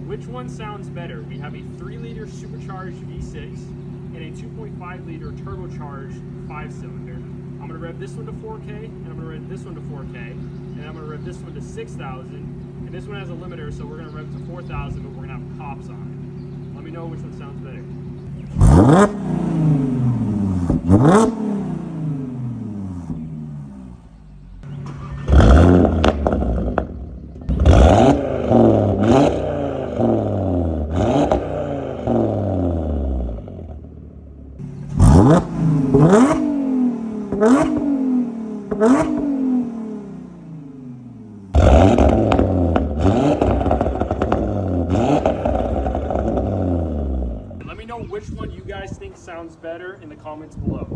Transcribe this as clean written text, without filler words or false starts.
Which one sounds better? We have a 3-liter supercharged V6 and a 2.5-liter turbocharged 5-cylinder. I'm going to rev this one to 4K, and I'm going to rev this one to 4K, and I'm going to rev this one to 6,000, and this one has a limiter, so we're going to rev to 4,000, but we're going to have cops on it. Let me know which one sounds better. Let me know which one you guys think sounds better in the comments below.